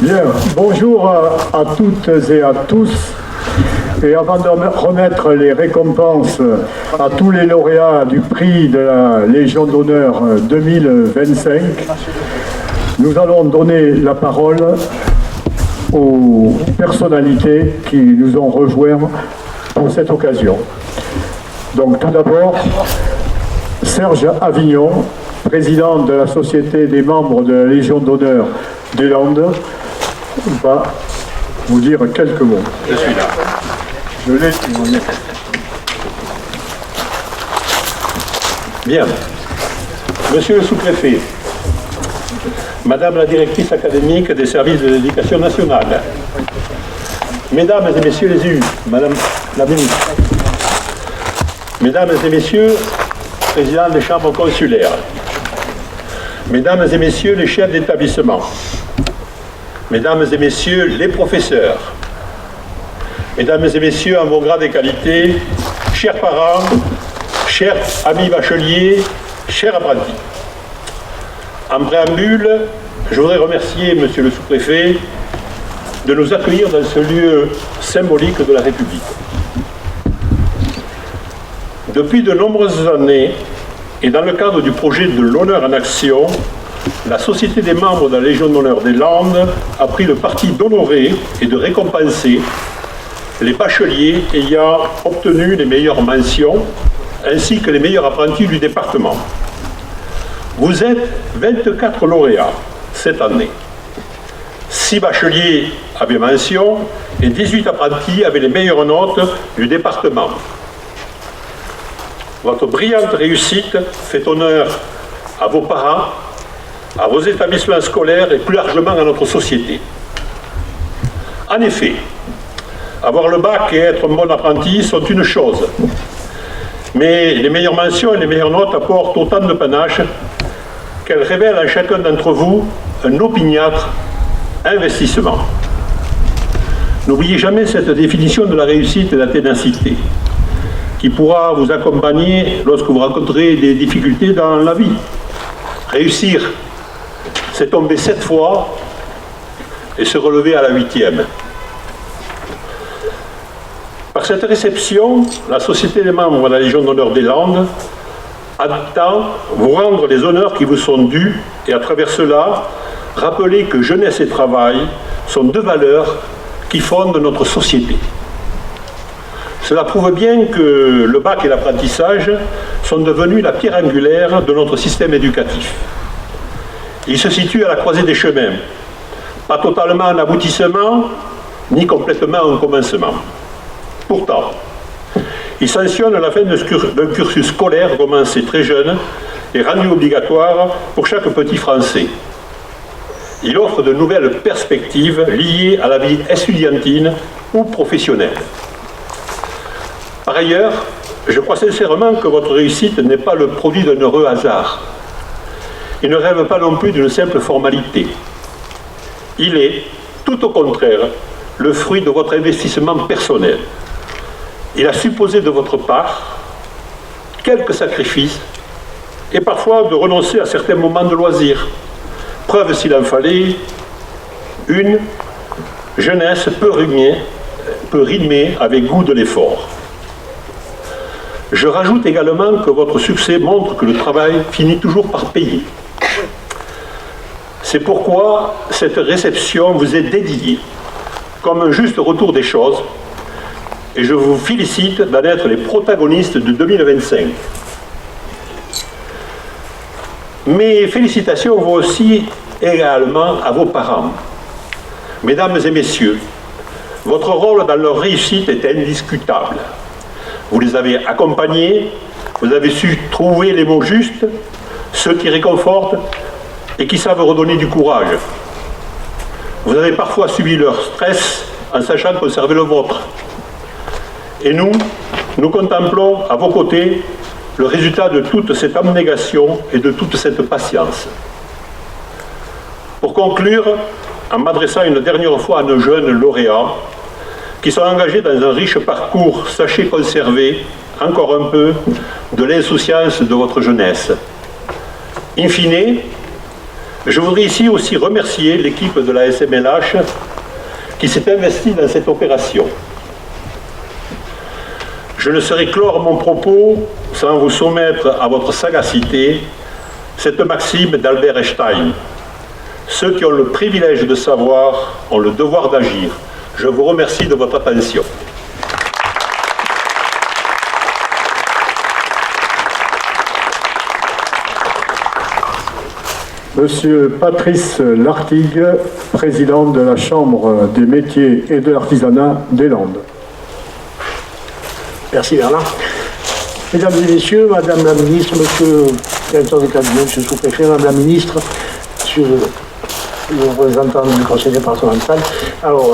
Bien, bonjour à toutes et à tous. Et avant de remettre les récompenses à tous les lauréats du prix de la Légion d'honneur 2025, nous allons donner la parole aux personnalités qui nous ont rejoints pour cette occasion. Donc tout d'abord, Serge Avignon, président de la Société des membres de la Légion d'honneur des Landes, va vous dire quelques mots. Je suis là. Je l'ai témoigné. Bien. Monsieur le sous-préfet, Madame la directrice académique des services de l'éducation nationale, Mesdames et Messieurs les élus, Madame la ministre, Mesdames et Messieurs, présidents des chambres consulaires, Mesdames et Messieurs les chefs d'établissement, Mesdames et Messieurs les professeurs, Mesdames et Messieurs en vos grades et qualités, chers parents, chers amis bacheliers, chers apprentis. En préambule, je voudrais remercier Monsieur le sous-préfet de nous accueillir dans ce lieu symbolique de la République. Depuis de nombreuses années, et dans le cadre du projet de l'honneur en action, la Société des membres de la Légion d'honneur des Landes a pris le parti d'honorer et de récompenser les bacheliers ayant obtenu les meilleures mentions, ainsi que les meilleurs apprentis du département. Vous êtes 24 lauréats cette année. 6 bacheliers avaient mention et 18 apprentis avaient les meilleures notes du département. Votre brillante réussite fait honneur à vos parents, à vos établissements scolaires et plus largement à notre société. En effet, avoir le bac et être un bon apprenti sont une chose, mais les meilleures mentions et les meilleures notes apportent autant de panache qu'elles révèlent à chacun d'entre vous un opiniâtre investissement. N'oubliez jamais cette définition de la réussite et de la ténacité, qui pourra vous accompagner lorsque vous rencontrez des difficultés dans la vie. Réussir, c'est tomber 7 fois et se relever à la 8e. Par cette réception, la Société des membres de la Légion d'honneur des Landes attend vous rendre les honneurs qui vous sont dus et à travers cela, rappeler que jeunesse et travail sont 2 valeurs qui fondent notre société. Cela prouve bien que le bac et l'apprentissage sont devenus la pierre angulaire de notre système éducatif. Il se situe à la croisée des chemins, pas totalement en aboutissement, ni complètement en commencement. Pourtant, il sanctionne la fin d'un cursus scolaire commencé très jeune et rendu obligatoire pour chaque petit Français. Il offre de nouvelles perspectives liées à la vie estudiantine ou professionnelle. Par ailleurs, je crois sincèrement que votre réussite n'est pas le produit d'un heureux hasard. Il ne rêve pas non plus d'une simple formalité. Il est, tout au contraire, le fruit de votre investissement personnel. Il a supposé de votre part quelques sacrifices et parfois de renoncer à certains moments de loisirs. Preuve, s'il en fallait, une jeunesse peu rythmée avec goût de l'effort. Je rajoute également que votre succès montre que le travail finit toujours par payer. C'est pourquoi cette réception vous est dédiée comme un juste retour des choses et je vous félicite d'en être les protagonistes de 2025. Mes félicitations vont aussi également à vos parents. Mesdames et messieurs, votre rôle dans leur réussite est indiscutable. Vous les avez accompagnés, vous avez su trouver les mots justes, ceux qui réconfortent et qui savent redonner du courage. Vous avez parfois subi leur stress en sachant conserver le vôtre. Et nous contemplons à vos côtés le résultat de toute cette abnégation et de toute cette patience. Pour conclure, en m'adressant une dernière fois à nos jeunes lauréats, qui sont engagés dans un riche parcours, sachez conserver encore un peu de l'insouciance de votre jeunesse. In fine, Je voudrais ici aussi remercier l'équipe de la SMLH qui s'est investie dans cette opération. Je ne saurais clore mon propos sans vous soumettre à votre sagacité cette maxime d'Albert Einstein. Ceux qui ont le privilège de savoir ont le devoir d'agir. Je vous remercie de votre attention. Monsieur Patrice Lartigue, président de la Chambre des métiers et de l'artisanat des Landes. Merci Bernard. Mesdames et messieurs, Madame la ministre, Monsieur le directeur de cabinet, Monsieur le sous-préfet, Madame la ministre, Monsieur le représentant du conseil départemental. Alors,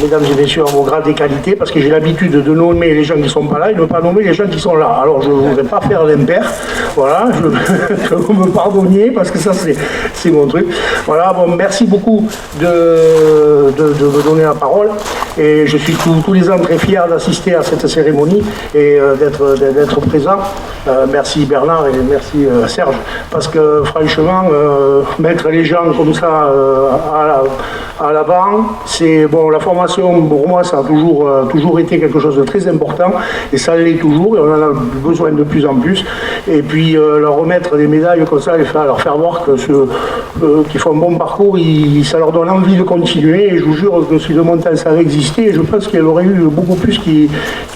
mesdames et messieurs, en vos grades et qualités, parce que j'ai l'habitude de nommer les gens qui ne sont pas là et de ne pas nommer les gens qui sont là. Alors, je ne voudrais pas faire l'impair. Voilà, que vous me pardonniez, parce que ça, c'est mon truc. Voilà, bon, merci beaucoup de me donner la parole. Et je suis tous les ans très fier d'assister à cette cérémonie et d'être présent. Merci Bernard et merci Serge, parce que franchement, mettre les gens comme ça à l'avant, c'est bon. La formation pour moi, ça a toujours été quelque chose de très important et ça l'est toujours. Et on en a besoin de plus en plus. Et puis leur remettre des médailles comme ça, leur faire voir que qu'ils font un bon parcours, ça leur donne envie de continuer. Et je vous jure que si le montant ça avait existé, je pense qu'il y aurait eu beaucoup plus qui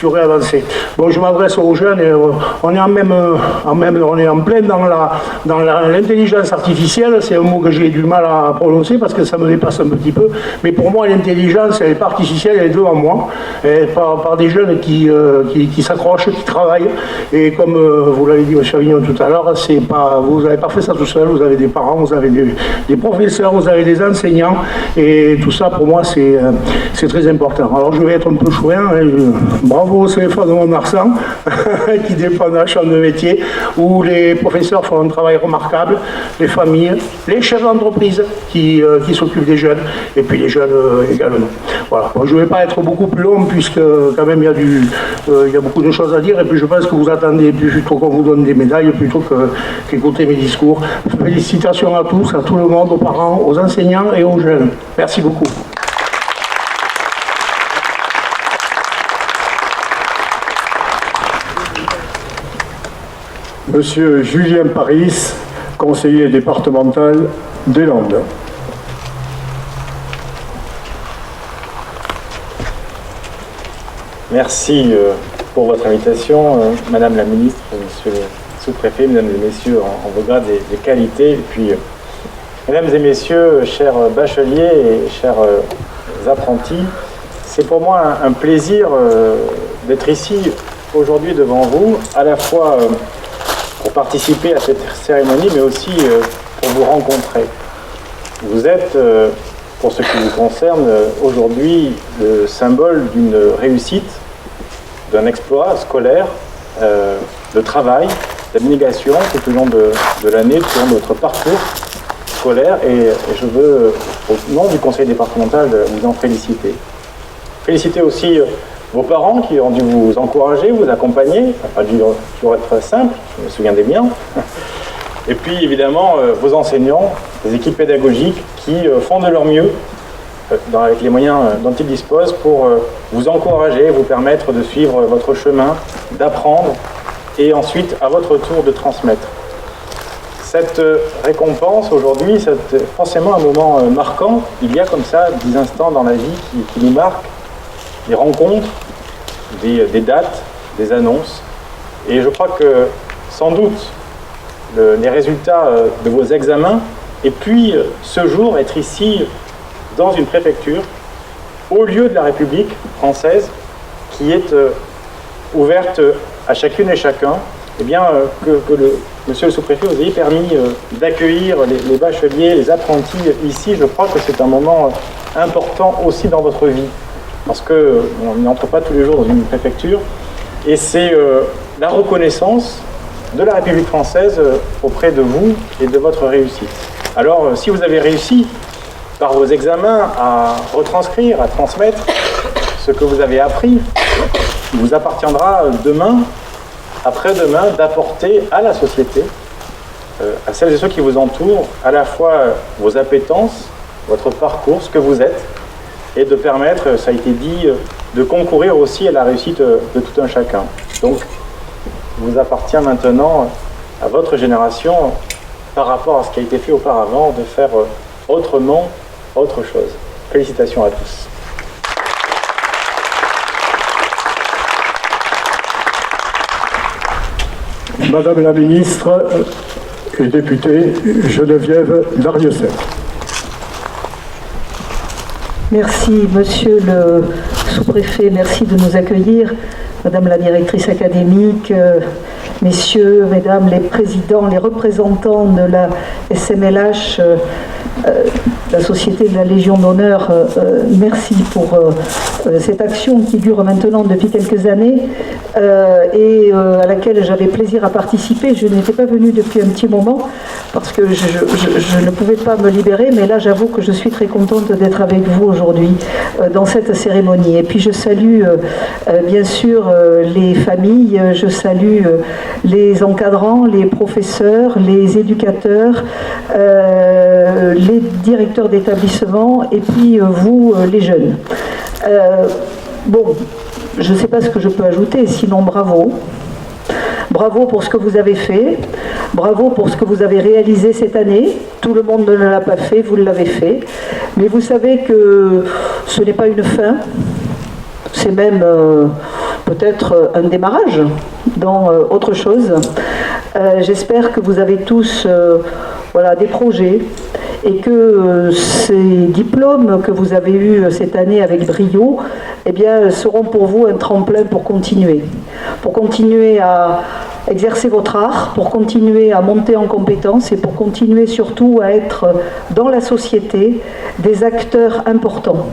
auraient avancé. Bon, je m'adresse aux jeunes et on est on est en plein dans l'intelligence artificielle. C'est un mot que j'ai du mal à prononcer parce que ça me dépasse un petit peu. Mais pour moi, l'intelligence, elle n'est pas artificielle, elle est devant moi, par des jeunes qui s'accrochent, qui travaillent. Et comme vous l'avez dit, M. Avignon, tout à l'heure, vous n'avez pas fait ça tout seul. Vous avez des parents, vous avez des professeurs, vous avez des enseignants. Et tout ça, pour moi, c'est très important. Alors, je vais être un peu chouin. Bravo au CFA de Mont-Marsan, qui dépend de la chambre de métier, où les professeurs font un travail remarquable, les familles, les chefs d'entreprise qui s'occupent des jeunes, et puis les jeunes également. Voilà. Bon, je ne vais pas être beaucoup plus long, puisque quand même il y a beaucoup de choses à dire, et puis je pense que vous attendez plutôt qu'on vous donne des médailles, plutôt qu'écouter mes discours. Félicitations à tous, à tout le monde, aux parents, aux enseignants et aux jeunes. Merci beaucoup. Monsieur Julien Paris, conseiller départemental des Landes. Merci pour votre invitation, Madame la ministre, Monsieur le sous-préfet, Mesdames et Messieurs, en vos grades et qualités. Et puis, Mesdames et Messieurs, chers bacheliers et chers apprentis, c'est pour moi un plaisir d'être ici aujourd'hui devant vous, à la fois pour participer à cette cérémonie, mais aussi pour vous rencontrer. Vous êtes, pour ce qui vous concerne, aujourd'hui le symbole d'une réussite, d'un exploit scolaire, de travail, d'abnégation tout au long de l'année, tout au long de votre parcours scolaire. Et je veux, au nom du conseil départemental, vous en féliciter. Féliciter aussi vos parents qui ont dû vous encourager, vous accompagner. Ça n'a pas dû toujours être simple, je me souviens des miens. Et puis évidemment vos enseignants, les équipes pédagogiques qui font de leur mieux avec les moyens dont ils disposent pour vous encourager, vous permettre de suivre votre chemin, d'apprendre et ensuite à votre tour de transmettre. Cette récompense aujourd'hui, c'est forcément un moment marquant. Il y a comme ça 10 instants dans la vie qui nous marquent, des rencontres, des dates, des annonces. Et je crois que sans doute les résultats de vos examens et puis ce jour être ici dans une préfecture au lieu de la République française qui est ouverte à chacune et chacun, eh bien monsieur le sous-préfet vous ayez permis d'accueillir les bacheliers, les apprentis ici. Je crois que c'est un moment important aussi dans votre vie, parce qu'on n'entre pas tous les jours dans une préfecture, et c'est la reconnaissance de la République française auprès de vous et de votre réussite. Alors, si vous avez réussi par vos examens à retranscrire, à transmettre ce que vous avez appris, il vous appartiendra demain, après-demain, d'apporter à la société à celles et ceux qui vous entourent à la fois vos appétences, votre parcours, ce que vous êtes, et de permettre, ça a été dit, de concourir aussi à la réussite de tout un chacun. Donc, il vous appartient maintenant à votre génération, par rapport à ce qui a été fait auparavant, de faire autrement autre chose. Félicitations à tous. Madame la ministre et députée Geneviève Darrieussecq. Merci, monsieur le sous-préfet, merci de nous accueillir. Madame la directrice académique, messieurs, mesdames les présidents, les représentants de la SMLH, la Société de la Légion d'honneur, merci pour cette action qui dure maintenant depuis quelques années et à laquelle j'avais plaisir à participer. Je n'étais pas venue depuis un petit moment parce que je ne pouvais pas me libérer, mais là j'avoue que je suis très contente d'être avec vous aujourd'hui dans cette cérémonie. Et puis je salue bien sûr les familles, je salue les encadrants, les professeurs, les éducateurs, les directeurs d'établissement et puis vous, les jeunes. Bon, je ne sais pas ce que je peux ajouter, sinon bravo. Bravo pour ce que vous avez fait, bravo pour ce que vous avez réalisé cette année. Tout le monde ne l'a pas fait, vous l'avez fait. Mais vous savez que ce n'est pas une fin, c'est même peut-être un démarrage dans autre chose. J'espère que vous avez tous voilà, des projets et que ces diplômes que vous avez eus cette année avec brio eh bien, seront pour vous un tremplin pour continuer à exercer votre art, pour continuer à monter en compétences et pour continuer surtout à être dans la société des acteurs importants.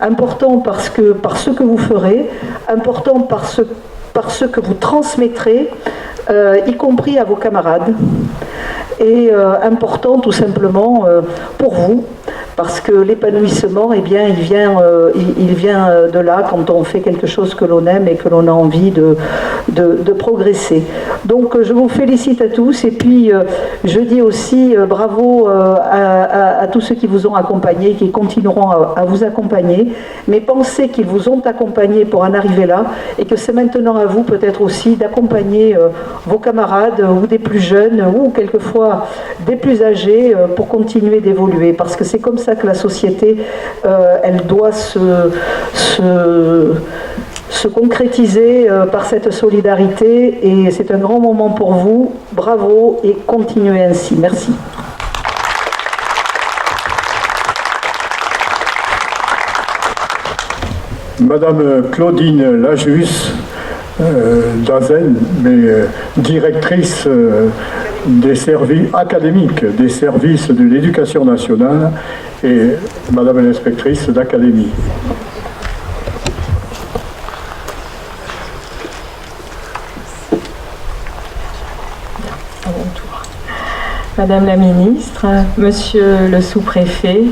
Importants parce que, par ce que vous ferez, importants par ce que vous transmettrez, y compris à vos camarades, et important tout simplement pour vous, parce que l'épanouissement, eh bien, il vient de là quand on fait quelque chose que l'on aime et que l'on a envie de progresser. Donc je vous félicite à tous et puis je dis aussi bravo à tous ceux qui vous ont accompagnés, qui continueront à vous accompagner, mais pensez qu'ils vous ont accompagné pour en arriver là et que c'est maintenant à vous peut-être aussi d'accompagner vos camarades ou des plus jeunes ou quelquefois des plus âgés pour continuer d'évoluer, parce que c'est comme ça que la société elle doit se concrétiser par cette solidarité, et c'est un grand moment pour vous. Bravo et continuez ainsi. Merci. Madame Claudine Lajus d'Azen, mais directrice des services académiques, des services de l'éducation nationale, et Madame l'inspectrice d'académie. Madame la ministre, monsieur le sous-préfet,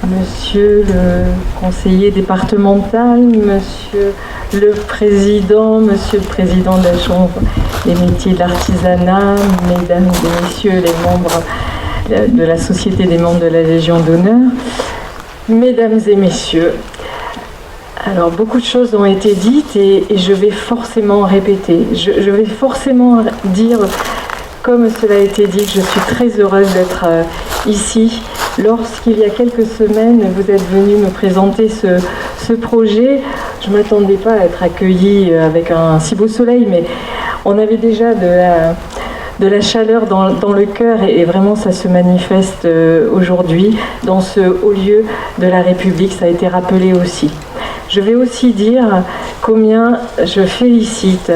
monsieur le conseiller départemental, monsieur le président de la Chambre des métiers de l'artisanat, mesdames et messieurs les membres de la Société des membres de la Légion d'honneur, mesdames et messieurs, alors beaucoup de choses ont été dites et je vais forcément répéter, je vais forcément dire, comme cela a été dit, que je suis très heureuse d'être ici. Lorsqu'il y a quelques semaines, vous êtes venu me présenter ce projet, je ne m'attendais pas à être accueillie avec un si beau soleil, mais on avait déjà de la chaleur dans le cœur et vraiment ça se manifeste aujourd'hui dans ce haut lieu de la République, ça a été rappelé aussi. Je vais aussi dire combien je félicite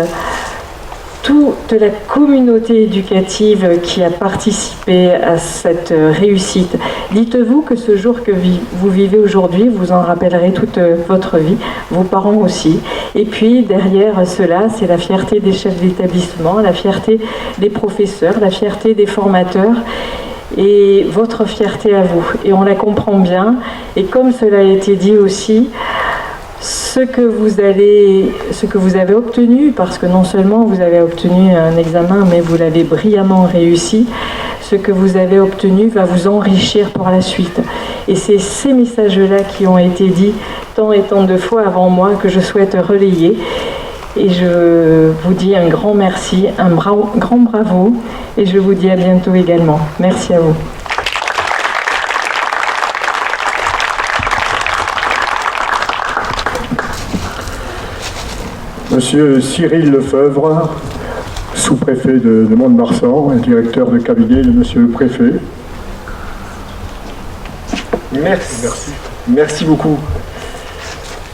toute la communauté éducative qui a participé à cette réussite. Dites-vous que ce jour que vous vivez aujourd'hui, vous en rappellerez toute votre vie, vos parents aussi. Et puis derrière cela, c'est la fierté des chefs d'établissement, la fierté des professeurs, la fierté des formateurs et votre fierté à vous. Et on la comprend bien. Et comme cela a été dit aussi, ce que vous avez obtenu, parce que non seulement vous avez obtenu un examen, mais vous l'avez brillamment réussi, ce que vous avez obtenu va vous enrichir pour la suite. Et c'est ces messages-là qui ont été dits tant et tant de fois avant moi que je souhaite relayer. Et je vous dis un grand merci, un grand bravo, et je vous dis à bientôt également. Merci à vous. Monsieur Cyril Lefebvre, sous-préfet de Mont-de-Marsan et directeur de cabinet de Monsieur le Préfet. Merci beaucoup.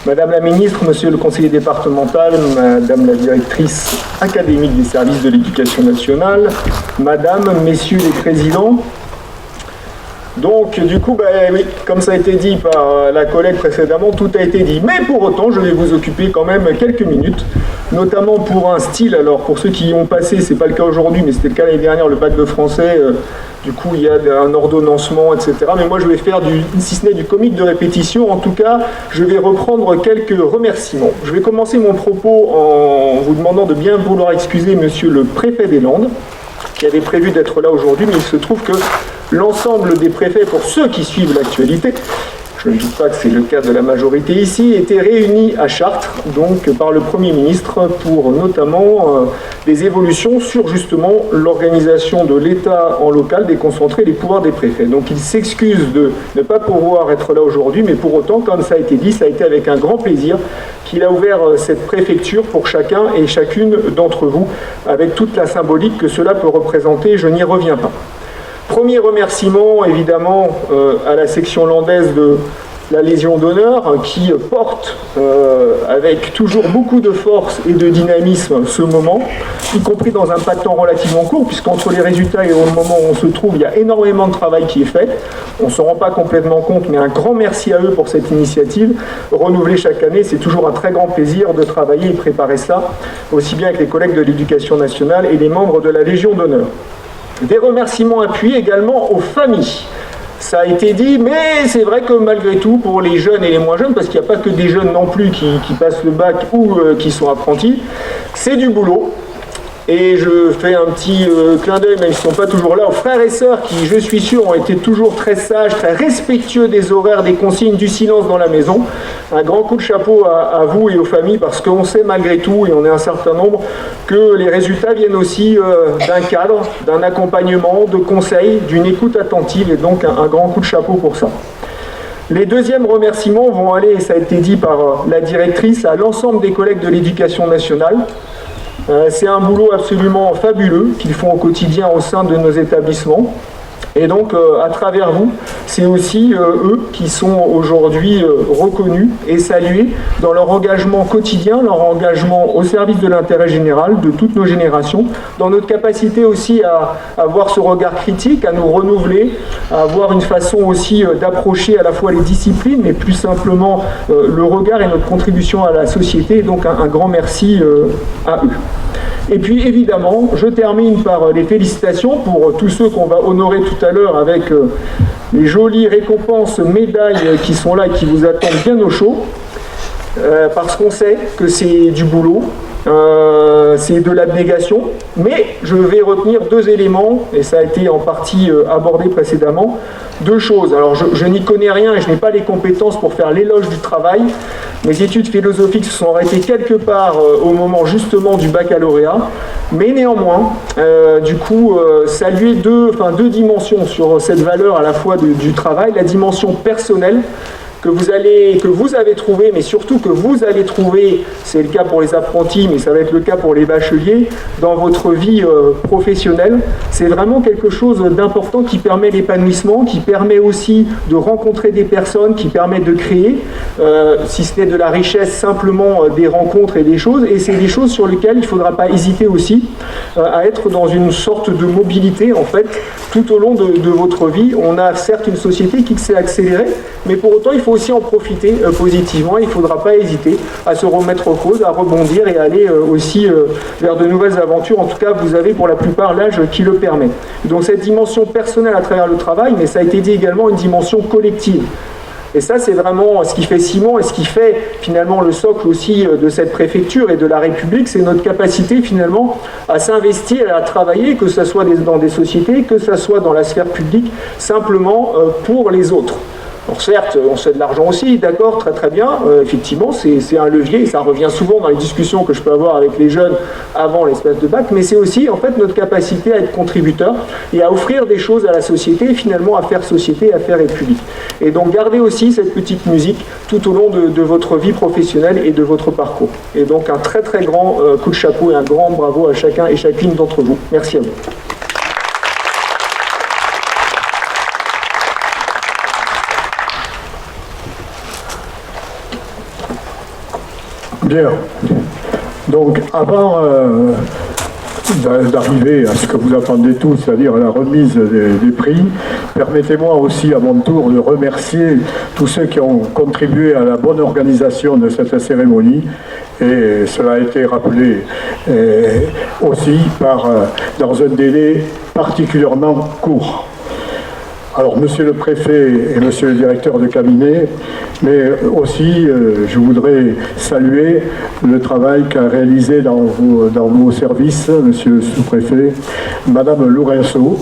Madame la ministre, Monsieur le conseiller départemental, Madame la directrice académique des services de l'éducation nationale, Madame, Messieurs les présidents. Donc, du coup, oui, comme ça a été dit par la collègue précédemment, tout a été dit. Mais pour autant, je vais vous occuper quand même quelques minutes, notamment pour un style. Alors, pour ceux qui y ont passé, c'est pas le cas aujourd'hui, mais c'était le cas l'année dernière, le bac de français. Du coup, il y a un ordonnancement, etc. Mais moi, je vais faire si ce n'est du comique de répétition, en tout cas, je vais reprendre quelques remerciements. Je vais commencer mon propos en vous demandant de bien vouloir excuser Monsieur le préfet des Landes, qui avait prévu d'être là aujourd'hui, mais il se trouve que l'ensemble des préfets, pour ceux qui suivent l'actualité, je ne doute pas que c'est le cas de la majorité ici, étaient réunis à Chartres, donc par le Premier ministre, pour notamment des évolutions sur justement l'organisation de l'État en local, déconcentrer les pouvoirs des préfets. Donc il s'excuse de ne pas pouvoir être là aujourd'hui, mais pour autant, comme ça a été dit, ça a été avec un grand plaisir qu'il a ouvert cette préfecture pour chacun et chacune d'entre vous, avec toute la symbolique que cela peut représenter, je n'y reviens pas. Premier remerciement, évidemment, à la section landaise de la Légion d'honneur, qui porte avec toujours beaucoup de force et de dynamisme ce moment, y compris dans un pas de temps relativement court, puisqu'entre les résultats et au moment où on se trouve, il y a énormément de travail qui est fait. On ne s'en rend pas complètement compte, mais un grand merci à eux pour cette initiative. Renouvelée chaque année, c'est toujours un très grand plaisir de travailler et préparer ça, aussi bien avec les collègues de l'Éducation nationale et les membres de la Légion d'honneur. Des remerciements appuyés également aux familles. Ça a été dit, mais c'est vrai que malgré tout, pour les jeunes et les moins jeunes, parce qu'il n'y a pas que des jeunes non plus qui passent le bac ou qui sont apprentis, c'est du boulot. Et je fais un petit clin d'œil, même s'ils ne sont pas toujours là, aux frères et sœurs qui, je suis sûr, ont été toujours très sages, très respectueux des horaires, des consignes, du silence dans la maison. Un grand coup de chapeau à vous et aux familles, parce qu'on sait malgré tout, et on est un certain nombre, que les résultats viennent aussi d'un cadre, d'un accompagnement, de conseils, d'une écoute attentive, et donc un grand coup de chapeau pour ça. Les deuxièmes remerciements vont aller, et ça a été dit par la directrice, à l'ensemble des collègues de l'Éducation nationale. C'est un boulot absolument fabuleux qu'ils font au quotidien au sein de nos établissements. Et donc, à travers vous, c'est aussi eux qui sont aujourd'hui reconnus et salués dans leur engagement quotidien, leur engagement au service de l'intérêt général de toutes nos générations, dans notre capacité aussi à avoir ce regard critique, à nous renouveler, à avoir une façon aussi d'approcher à la fois les disciplines, mais plus simplement le regard et notre contribution à la société. Donc, un grand merci à eux. Et puis évidemment, je termine par les félicitations pour tous ceux qu'on va honorer tout à l'heure avec les jolies récompenses, médailles qui sont là et qui vous attendent bien au chaud, parce qu'on sait que c'est du boulot, c'est de l'abnégation, mais je vais retenir deux éléments, et ça a été en partie abordé précédemment, deux choses. Alors je n'y connais rien et je n'ai pas les compétences pour faire l'éloge du travail. Mes études philosophiques se sont arrêtées quelque part au moment justement du baccalauréat, mais néanmoins, saluer deux dimensions sur cette valeur à la fois du travail, la dimension personnelle, que vous avez trouvé, mais surtout que vous allez trouver, c'est le cas pour les apprentis, mais ça va être le cas pour les bacheliers, dans votre vie professionnelle. C'est vraiment quelque chose d'important qui permet l'épanouissement, qui permet aussi de rencontrer des personnes, qui permet de créer, si ce n'est de la richesse, simplement des rencontres et des choses. Et c'est des choses sur lesquelles il ne faudra pas hésiter aussi à être dans une sorte de mobilité, en fait, tout au long de votre vie. On a certes une société qui s'est accélérée, mais pour autant, il faut aussi en profiter positivement. Il ne faudra pas hésiter à se remettre en cause, à rebondir et à aller aussi vers de nouvelles aventures. En tout cas, vous avez pour la plupart l'âge qui le permet. Donc cette dimension personnelle à travers le travail, mais ça a été dit également une dimension collective. Et ça, c'est vraiment ce qui fait ciment et ce qui fait finalement le socle aussi de cette préfecture et de la République, c'est notre capacité finalement à s'investir et à travailler, que ce soit dans des sociétés, que ce soit dans la sphère publique, simplement pour les autres. Alors certes, on sait de l'argent aussi, d'accord, très très bien, effectivement, c'est un levier, et ça revient souvent dans les discussions que je peux avoir avec les jeunes avant l'espèce de bac, mais c'est aussi en fait notre capacité à être contributeur et à offrir des choses à la société, et finalement à faire société, à faire république. Et donc gardez aussi cette petite musique tout au long de votre vie professionnelle et de votre parcours. Et donc un très très grand coup de chapeau et un grand bravo à chacun et chacune d'entre vous. Merci à vous. Bien. Donc, avant d'arriver à ce que vous attendez tous, c'est-à-dire la remise des prix, permettez-moi aussi à mon tour de remercier tous ceux qui ont contribué à la bonne organisation de cette cérémonie. Et cela a été rappelé aussi dans un délai particulièrement court. Alors, monsieur le préfet et monsieur le directeur de cabinet, mais aussi, je voudrais saluer le travail qu'a réalisé dans vos services, monsieur le sous-préfet, madame Lourenço,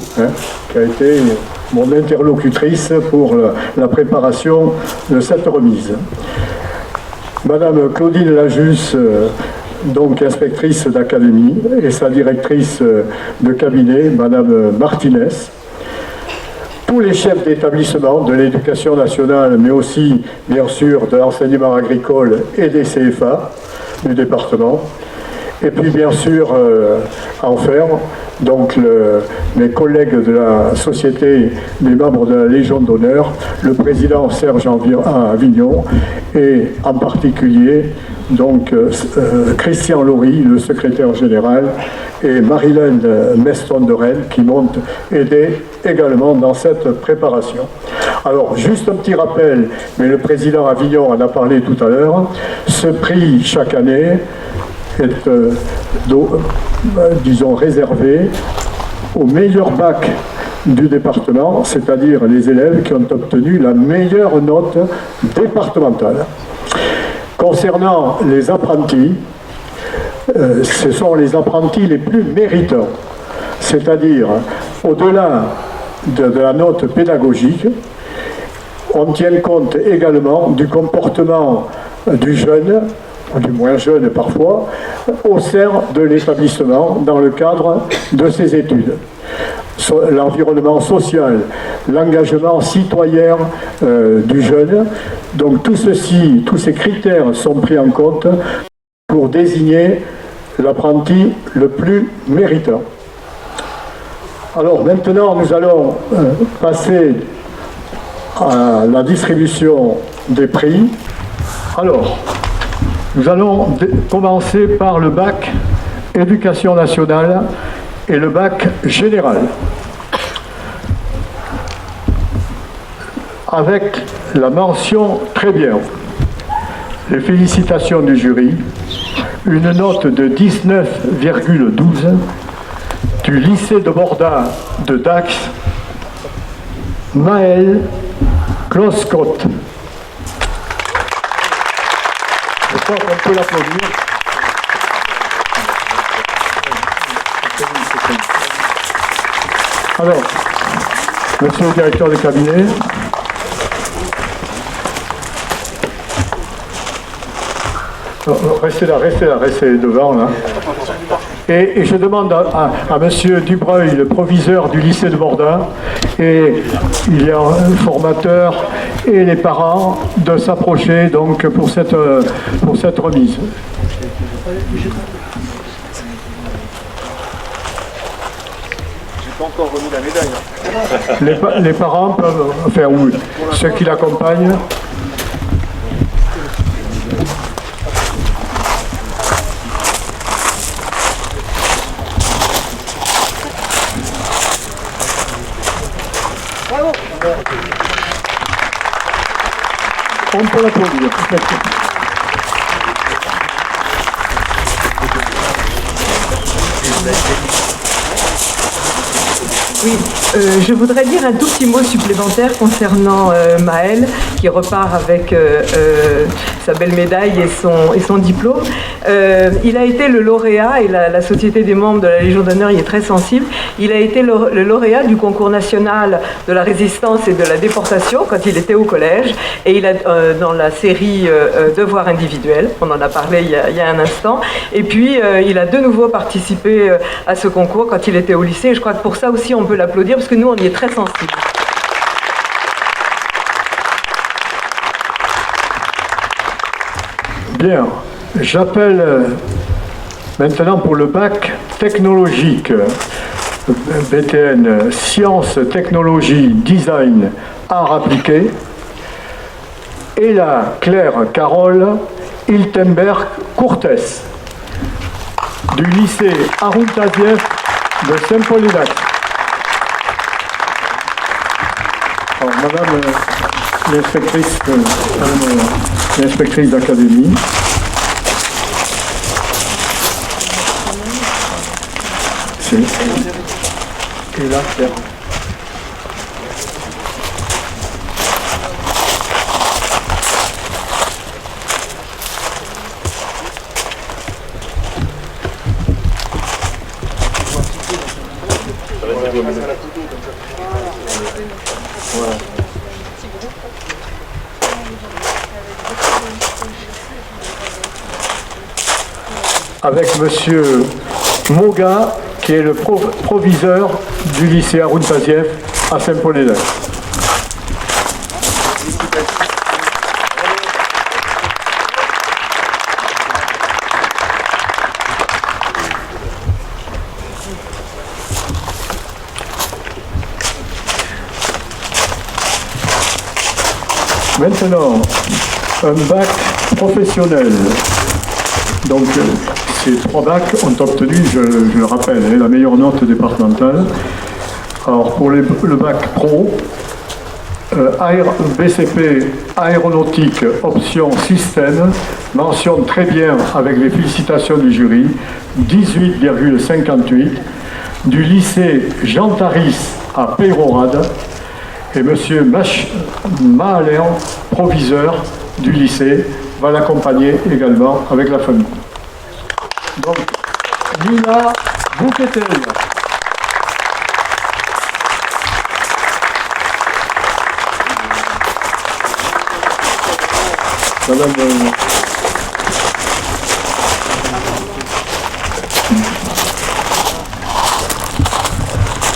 qui a été mon interlocutrice pour la préparation de cette remise. Madame Claudine Lajus, donc inspectrice d'académie, et sa directrice de cabinet, madame Martinez, tous les chefs d'établissement de l'éducation nationale, mais aussi, bien sûr, de l'enseignement agricole et des CFA du département. Et puis, bien sûr, enfin, donc mes collègues de la société des membres de la Légion d'honneur, le président Serge Avignon, et en particulier, donc, Christian Laurie, le secrétaire général, et Marilène Meston de Rennes, qui m'ont aidé également dans cette préparation. Alors, juste un petit rappel, mais le président Avignon en a parlé tout à l'heure, ce prix, chaque année, est, disons, réservé aux meilleurs bacs du département, c'est-à-dire les élèves qui ont obtenu la meilleure note départementale. Concernant les apprentis, ce sont les apprentis les plus méritants, c'est-à-dire au-delà de la note pédagogique, on tient compte également du comportement du jeune, ou du moins jeune parfois, au sein de l'établissement dans le cadre de ses études. L'environnement social, l'engagement citoyen du jeune, donc tout ceci, tous ces critères sont pris en compte pour désigner l'apprenti le plus méritant. Alors maintenant, nous allons passer à la distribution des prix. Alors, nous allons commencer par le bac éducation nationale et le bac général. Avec la mention très bien, les félicitations du jury, une note de 19,12 du lycée de Borda de Dax, Maël Kloscott. Je crois qu'on peut l'applaudir. Alors, monsieur le directeur de cabinet, restez devant là. Et je demande à monsieur Dubreuil, le proviseur du lycée de Borda, et il y a un formateur et les parents de s'approcher donc pour cette remise. J'ai pas encore remis la médaille. Les parents peuvent, enfin oui, ceux qui l'accompagnent. On peut l'applaudir. Oui, je voudrais dire un tout petit mot supplémentaire concernant Maël, qui repart avec sa belle médaille et son diplôme. Il a été le lauréat, et la Société des membres de la Légion d'honneur y est très sensible, il a été le lauréat du concours national de la résistance et de la déportation quand il était au collège, et il a dans la série Devoir individuel, on en a parlé il y a un instant, et puis il a de nouveau participé à ce concours quand il était au lycée, et je crois que pour ça aussi on peut l'applaudir parce que nous on y est très sensibles. Bien, j'appelle maintenant pour le bac technologique, BTN, sciences, technologie, design, arts appliqués, et la Claire Carole Hiltenberg Courtès, du lycée Haroun Tazieff de Saint-Paul-et-Dax. Alors, madame l'inspectrice d'académie. Et là, Claire. Avec monsieur Moga, qui est le proviseur du lycée Haroun Tazieff à Saint-Paul-et-Dax. Maintenant, un bac professionnel. Donc, ces 3 bacs ont obtenu, je le rappelle, la meilleure note départementale. Alors, pour le bac pro, BCP aéronautique, option système, mentionne très bien avec les félicitations du jury, 18,58, du lycée Jean Taris à Peyrorade, et M. Mahler, proviseur du lycée, va l'accompagner également avec la famille. Donc, Nina Bouquetel.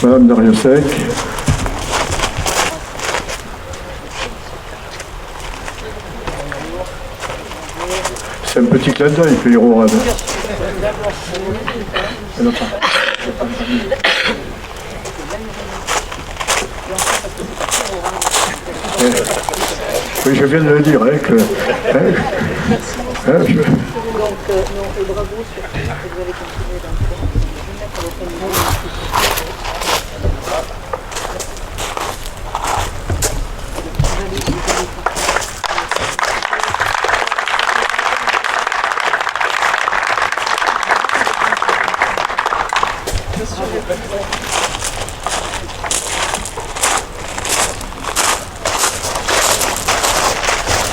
Madame Dariussec. C'est un petit clin d'œil, Peyrorade. Oui, je viens de le dire, que... Donc, non, et bravo sur ce que vous avez continué dans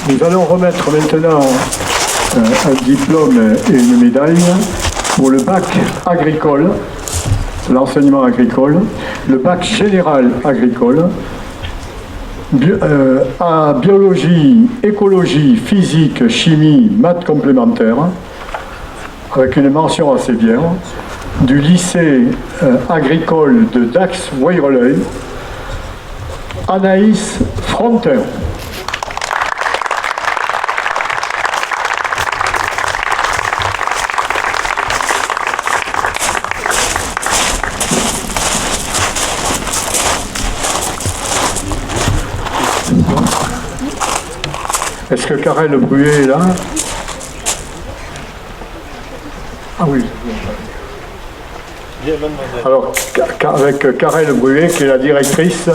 Nous allons remettre maintenant un diplôme et une médaille pour le bac agricole, l'enseignement agricole, le bac général agricole, à biologie, écologie, physique, chimie, maths complémentaires, avec une mention assez bien, du lycée agricole de Dax-Weyreleuil, Anaïs Frontin. Est-ce que Karel Bruet est là? Ah oui. Alors, avec Karel Bruet, qui est la directrice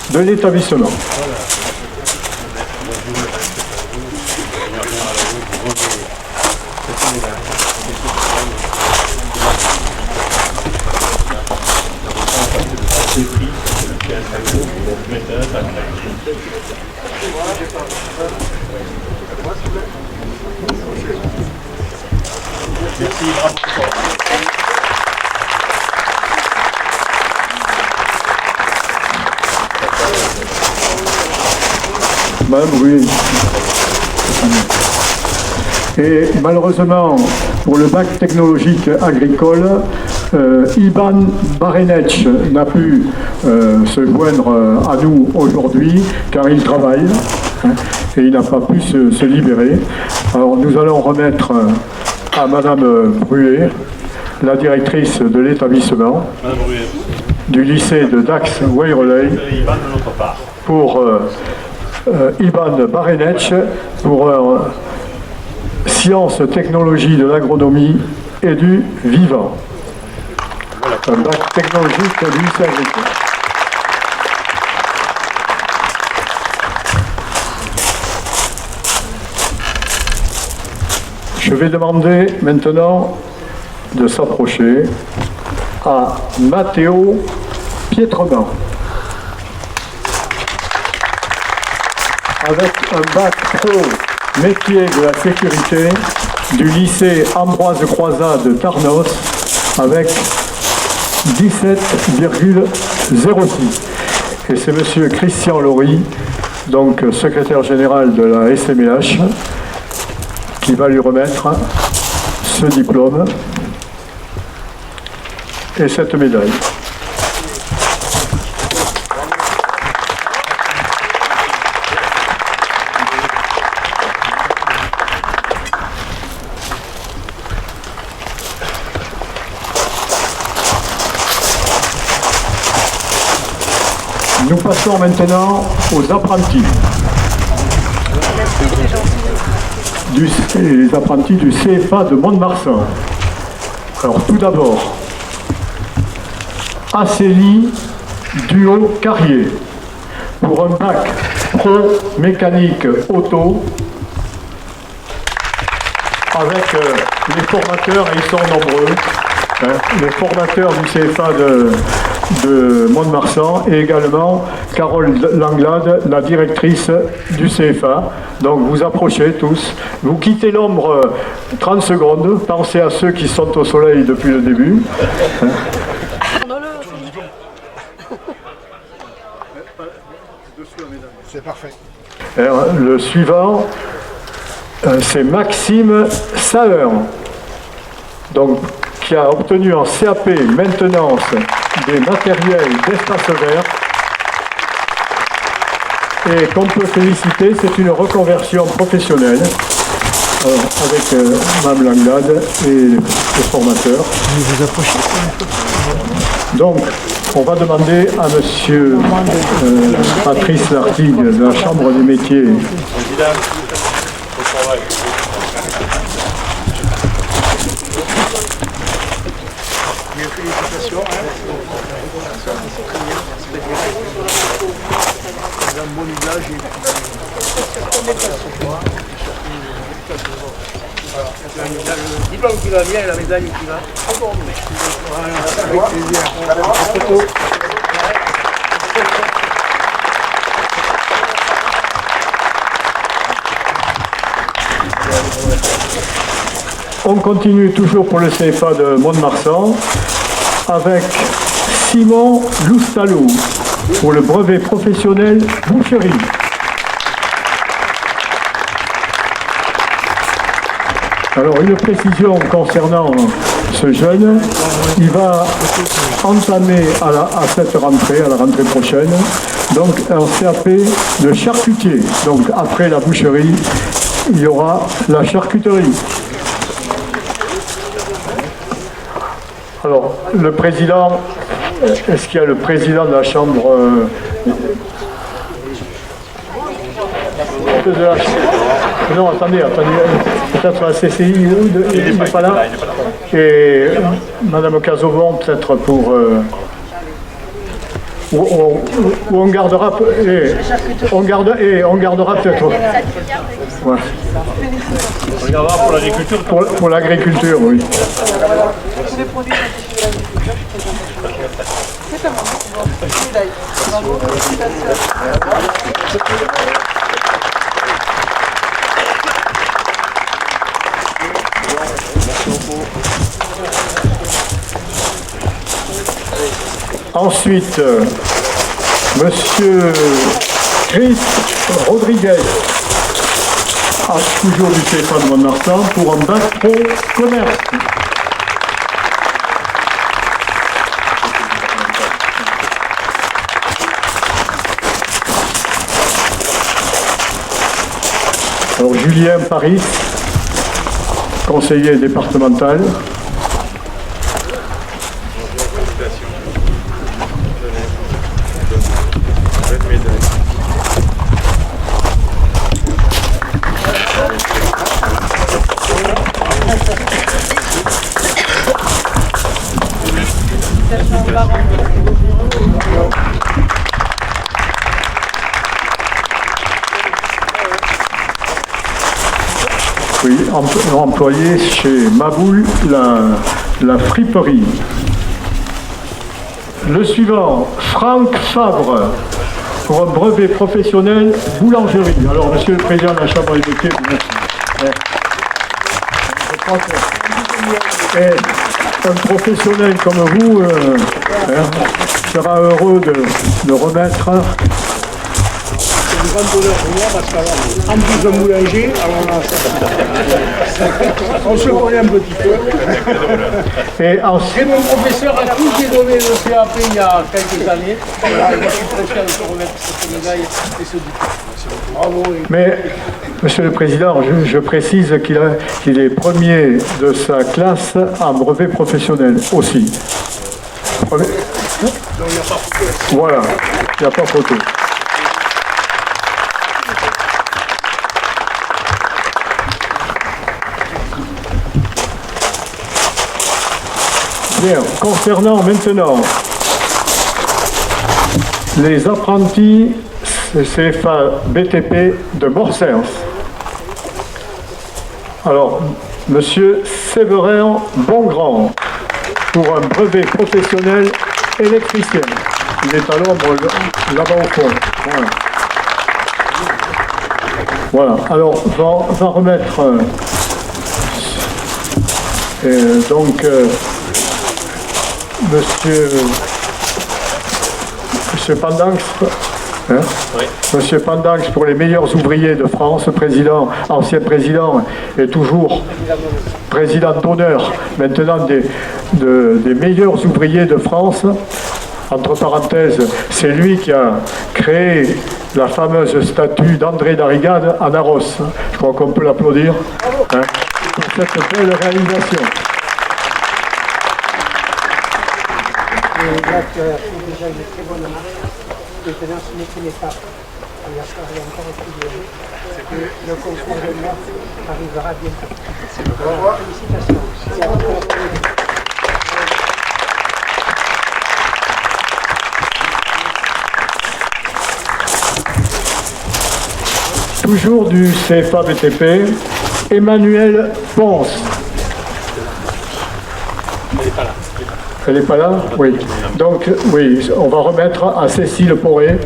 de l'établissement. Madame Bruy. Et malheureusement, pour le bac technologique agricole, Iban Barenec n'a pu se joindre à nous aujourd'hui car il travaille et il n'a pas pu se libérer. Alors nous allons remettre à Madame Bruet, la directrice de l'établissement du lycée de Dax-Weyreley, pour Iban Barenec pour sciences, technologies de l'agronomie et du vivant. Un bac technologique du lycée agricole. Je vais demander maintenant de s'approcher à Matteo Pietrement, avec un bac pro métier de la sécurité du lycée Ambroise Croizat de Tarnos avec 17,06. Et c'est monsieur Christian Laurie, donc secrétaire général de la SMH, qui va lui remettre ce diplôme et cette médaille. Nous passons maintenant aux apprentis. Les apprentis du CFA de Mont-de-Marsan. Alors tout d'abord, Acélie Duo-Carrier pour un bac pro mécanique auto avec les formateurs, et ils sont nombreux, les formateurs du CFA de Mont-de-Marsan et également Carole Langlade, la directrice du CFA. Donc vous approchez tous, vous quittez l'ombre 30 secondes, pensez à ceux qui sont au soleil depuis le début. C'est parfait. Alors, le suivant, c'est Maxime Saeur, donc qui a obtenu en CAP maintenance des matériels d'espace vert et qu'on peut féliciter, c'est une reconversion professionnelle avec Mme Langlade et les formateurs. Donc, on va demander à monsieur Patrice Lartigue de la Chambre des métiers. Félicitations. Un bon usage et le diplôme qui va bien et la médaille qui va. Avec plaisir. On continue toujours pour le CFA de Mont-de-Marsan avec Simon Loustalou pour le brevet professionnel boucherie. Alors une précision concernant ce jeune, il va entamer à cette rentrée, à la rentrée prochaine, donc un CAP de charcutier. Donc après la boucherie, il y aura la charcuterie. Alors, le président, est-ce qu'il y a le président de la Chambre Non, attendez, peut-être la CCI, il n'est pas là. Et Madame Cazovon, peut-être pour... Où on gardera... on gardera peut-être... Ouais. On regardera pour l'agriculture. Pour l'agriculture, oui. Ensuite, Monsieur Chris Rodriguez, toujours du CFA de Mont-Marsan, pour un bac pro commerce. Alors Julien Paris, conseiller départemental. Oui, employé chez Maboul, la friperie. Le suivant, Franck Fabre, pour un brevet professionnel boulangerie. Alors, Monsieur le Président de la Chambre des métiers, merci. Je crois qu'un professionnel comme vous sera heureux de remettre. Une grande douleur pour moi parce qu'en plus de boulanger, on se connaît un petit peu. Et mon professeur a tous donné le CAP il y a quelques années. Je suis très fier de se remettre cette médaille et ce diplôme. Bravo. Mais, Monsieur le Président, je précise qu'il est premier de sa classe en brevet professionnel aussi. Voilà, il n'y a pas photo. Bien, concernant maintenant les apprentis CFA BTP de Morsens. Alors, Monsieur Séverin Bongrand, pour un brevet professionnel électricien. Il est à l'ombre là-bas au fond. Voilà. Alors, on va remettre donc Monsieur Pandanx, oui. Monsieur Pandanx pour les meilleurs ouvriers de France, président, ancien président et toujours président d'honneur maintenant des meilleurs ouvriers de France. Entre parenthèses, c'est lui qui a créé la fameuse statue d'André Darrigade à Narros. Je crois qu'on peut l'applaudir pour cette belle réalisation. Déjà une très bonne marche. Maintenant, ce n'est qu'une étape. Il y a encore un peu de... Le concours de mars arrivera bientôt. Félicitations. Toujours du CFA BTP, Emmanuel Ponce. Elle n'est pas là? Oui. Donc, oui, on va remettre à Cécile Poré,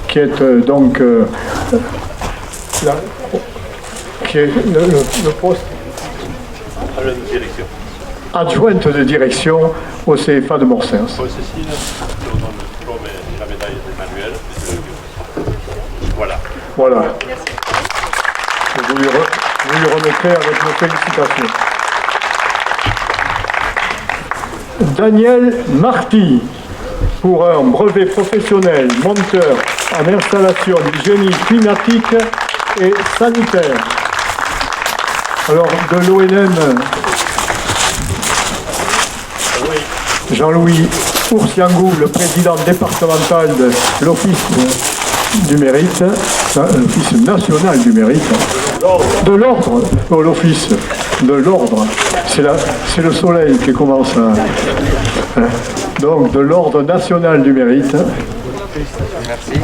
qui est donc qui est le poste adjointe de direction au CFA de Morsens. Cécile, je te redonne le diplôme et la médaille d'Emmanuel. Voilà. Voilà. Vous lui remettrez avec nos félicitations. Daniel Marty, pour un brevet professionnel monteur en installation du génie climatique et sanitaire. Alors, de l'ONM, Jean-Louis Oursiangou, le président départemental de l'Office du mérite, l'Office national du mérite, de l'ordre, l'Office de l'ordre, c'est le soleil qui commence à... Donc, de l'ordre national du mérite. Merci.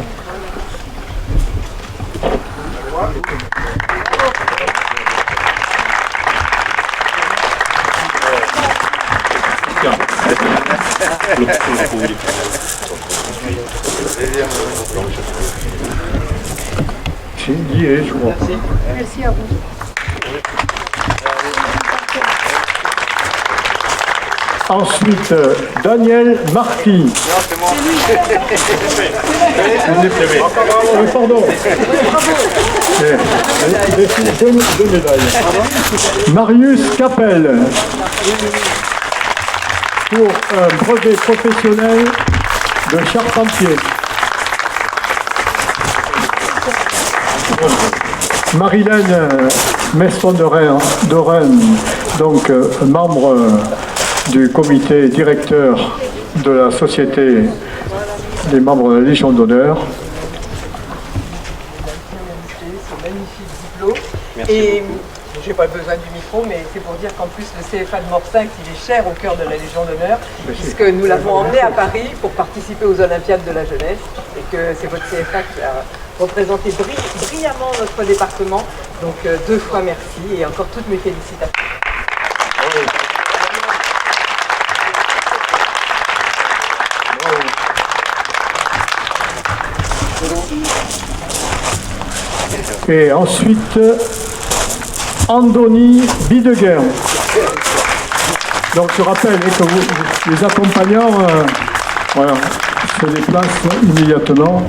J'ai dit, je crois. Merci à vous. Ensuite, Daniel Marty. Pardon. Deux médailles. Marius Capel. Pour un brevet professionnel de charpentier. Marilène Meston de Rennes, donc membre du comité directeur de la Société des membres de la Légion d'honneur. Et j'ai pas besoin du micro, mais c'est pour dire qu'en plus le CFA de Morsinx, il est cher au cœur de la Légion d'honneur, puisque nous l'avons emmené à Paris pour participer aux Olympiades de la jeunesse, et que c'est votre CFA qui a représenté brillamment notre département. Donc 2 fois merci et encore toutes mes félicitations. Et ensuite, Andoni Bideguer. Donc je rappelle que les accompagnants voilà, se déplacent immédiatement.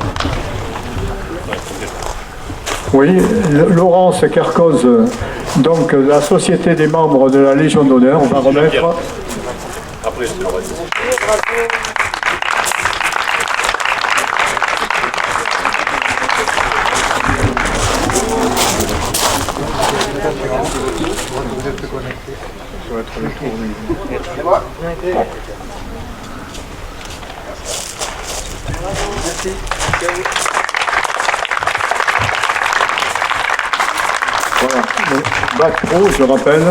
Oui, Laurence Kerkoz, donc la Société des membres de la Légion d'honneur, on va remettre. Après, c'est le reste. Voilà, le bac pro, je rappelle,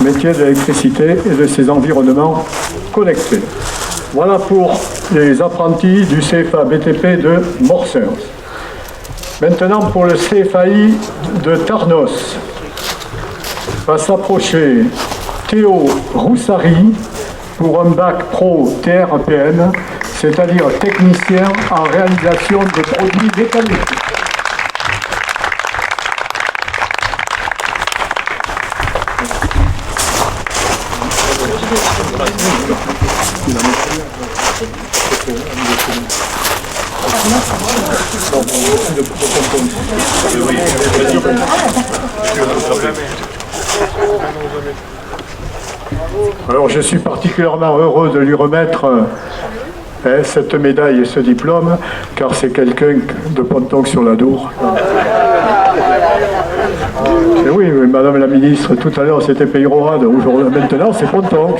métier de l'électricité et de ses environnements connectés. Voilà pour les apprentis du CFA BTP de Morsinx. Maintenant pour le CFAI de Tarnos, va s'approcher Théo Roussari pour un bac pro TRPM, c'est-à-dire technicien en réalisation de produits mécaniques. Alors je suis particulièrement heureux de lui remettre cette médaille et ce diplôme, car c'est quelqu'un de Pontonc-sur-l'Adour. Et oui, Madame la Ministre, tout à l'heure c'était Peyrorade, maintenant c'est Pontonc.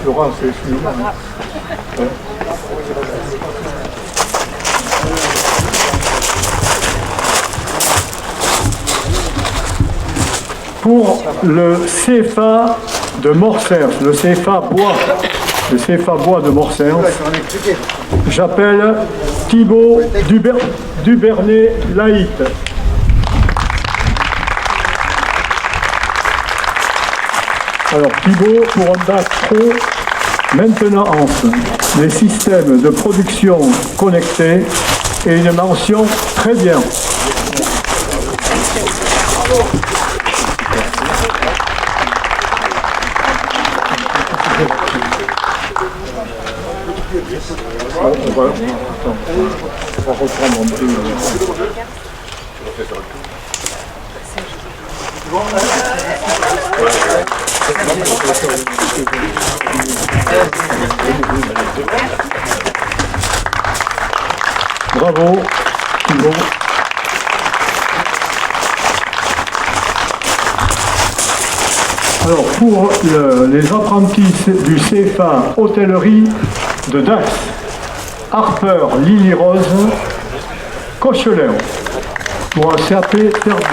Laurent, c'est pour le CFA de Morsinx, le CFA Bois de Morsinx, j'appelle Thibaut Dubernay-Laït. Alors Thibaut pour un bac pro maintenance, les systèmes de production connectés et une mention très bien. On va reprendre un peu. Bravo, Thibaut. Alors, pour les apprentis du CFA Hôtellerie de Dax, Harper Lily Rose, Cocheler, pour un CAP service.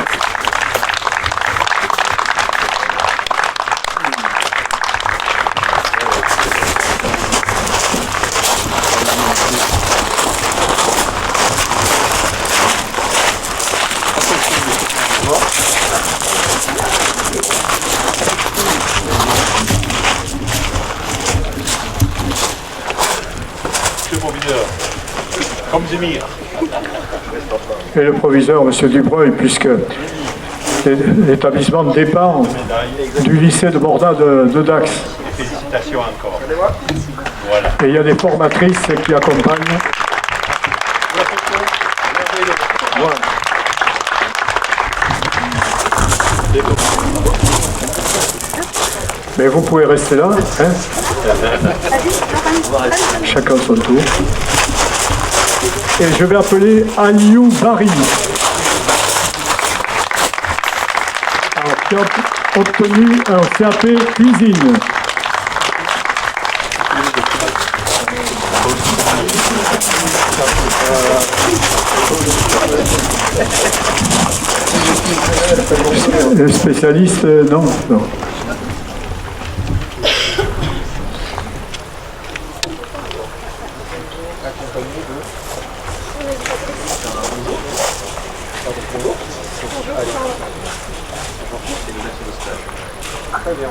Comme Zemir. Et le proviseur, M. Dubreuil, puisque l'établissement dépend du lycée de Borda de Dax. Félicitations encore. Voilà. Et il y a des formatrices qui accompagnent. Voilà. Mais vous pouvez rester là, hein? Chacun son tour. Et je vais appeler Aliou Bari, qui a obtenu un CAP cuisine. Le spécialiste, non. Très bien.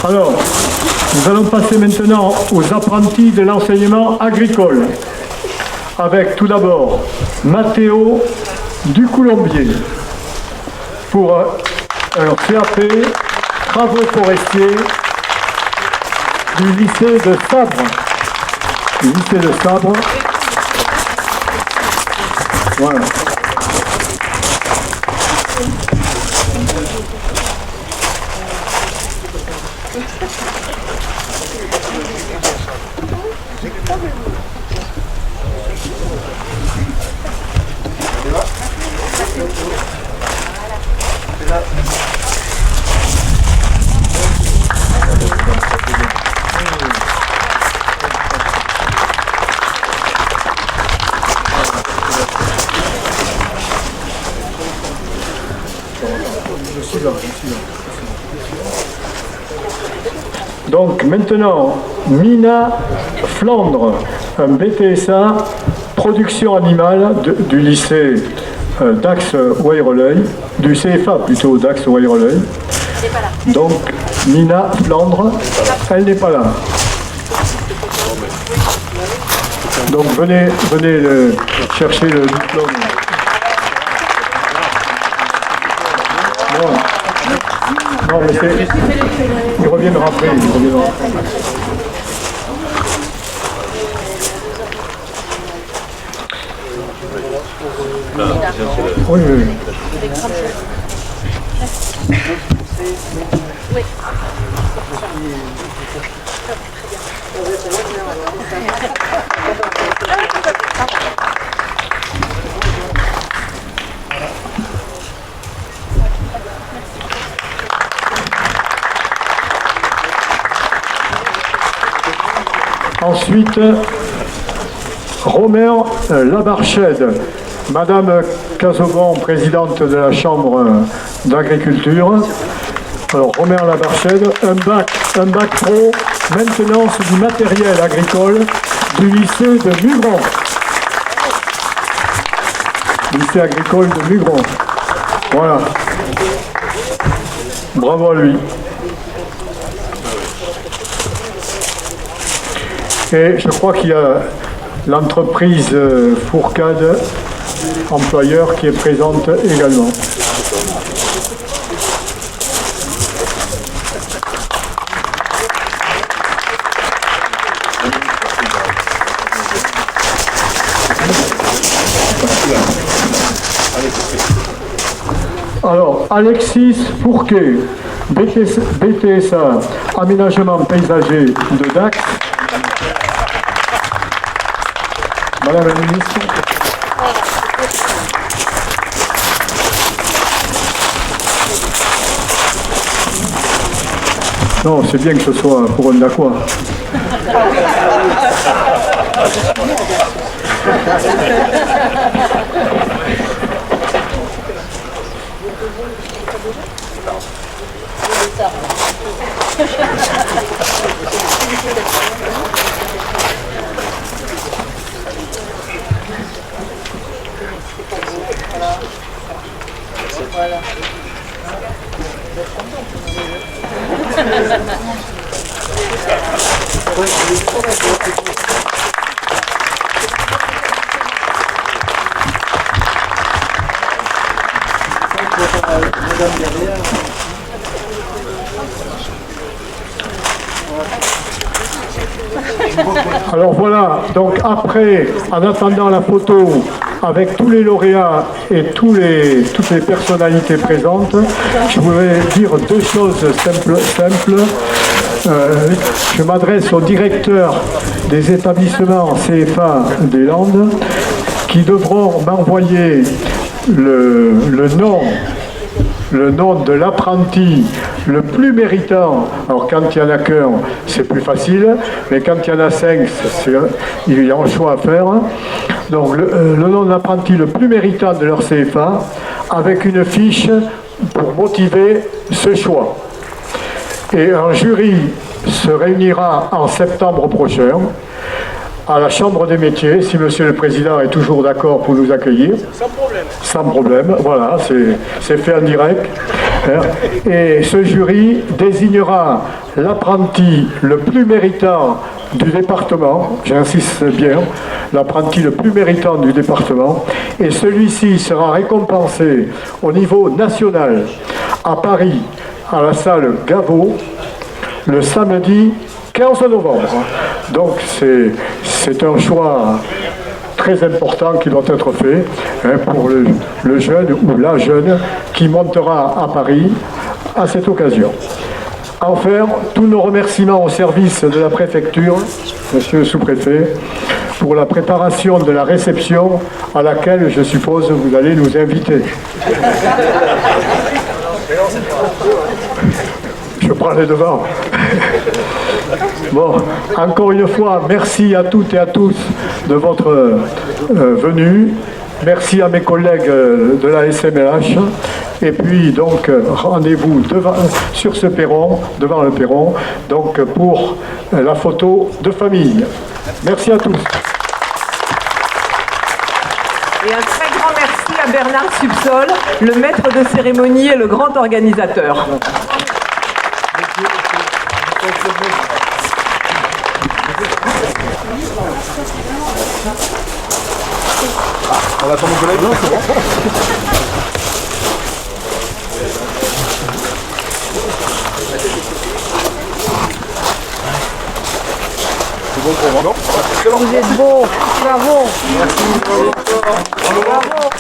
Alors, nous allons passer maintenant aux apprentis de l'enseignement agricole, avec tout d'abord Mathéo Ducoulombier pour un CAP Travaux forestiers du lycée de Sabre. Du lycée de Sabre. Voilà. Donc maintenant, Mina Flandre, un BTSA, production animale du lycée Dax-Wayreleuil, du CFA plutôt Dax-Wayreleuil. Donc Mina Flandre, elle n'est pas là. Donc venez chercher le diplôme. Non, mais c'est... Ils reviendront après, Oui, oui. Ensuite, Romer Labarchède, Madame Casaubon, présidente de la Chambre d'agriculture. Alors, Romer Labarchède, un bac pro, maintenance du matériel agricole du lycée de Mugron. Lycée agricole de Mugron. Voilà. Bravo à lui. Et je crois qu'il y a l'entreprise Fourcade, employeur, qui est présente également. Alors, Alexis Fourquet, BTSA, aménagement paysager de Dax. Madame la ministre. Non, c'est bien que ce soit pour un Dacois. Voilà. Alors voilà, donc après, en attendant la photo avec tous les lauréats et toutes les personnalités présentes, je voudrais dire deux choses simples. Je m'adresse au directeur des établissements CFA des Landes qui devront m'envoyer le nom de l'apprenti le plus méritant. Alors quand il y en a qu'un, c'est plus facile, mais quand il y en a 5, il y a un choix à faire. Donc le nom de l'apprenti le plus méritant de leur CFA, avec une fiche pour motiver ce choix. Et un jury se réunira en septembre prochain à la Chambre des métiers, si Monsieur le Président est toujours d'accord pour nous accueillir. Sans problème. Sans problème, voilà, c'est fait en direct. Et ce jury désignera l'apprenti le plus méritant du département, j'insiste bien, l'apprenti le plus méritant du département, et celui-ci sera récompensé au niveau national à Paris, à la salle Gaveau, le samedi 15 novembre. Donc c'est un choix très important qui doit être fait pour le jeune ou la jeune qui montera à Paris à cette occasion. Enfin, tous nos remerciements au service de la préfecture, monsieur le sous-préfet, pour la préparation de la réception à laquelle, je suppose, vous allez nous inviter. Je prends les devants. Bon, encore une fois, merci à toutes et à tous de votre venue. Merci à mes collègues de la SMLH. Et puis, donc, rendez-vous sur ce perron, devant le perron, donc pour la photo de famille. Merci à tous. Et un très grand merci à Bernard Subsol, le maître de cérémonie et le grand organisateur. On attend mon collègue. Non, c'est bon. C'est bon pour moi. Non. Vous êtes beau, bravo. Merci. Bravo.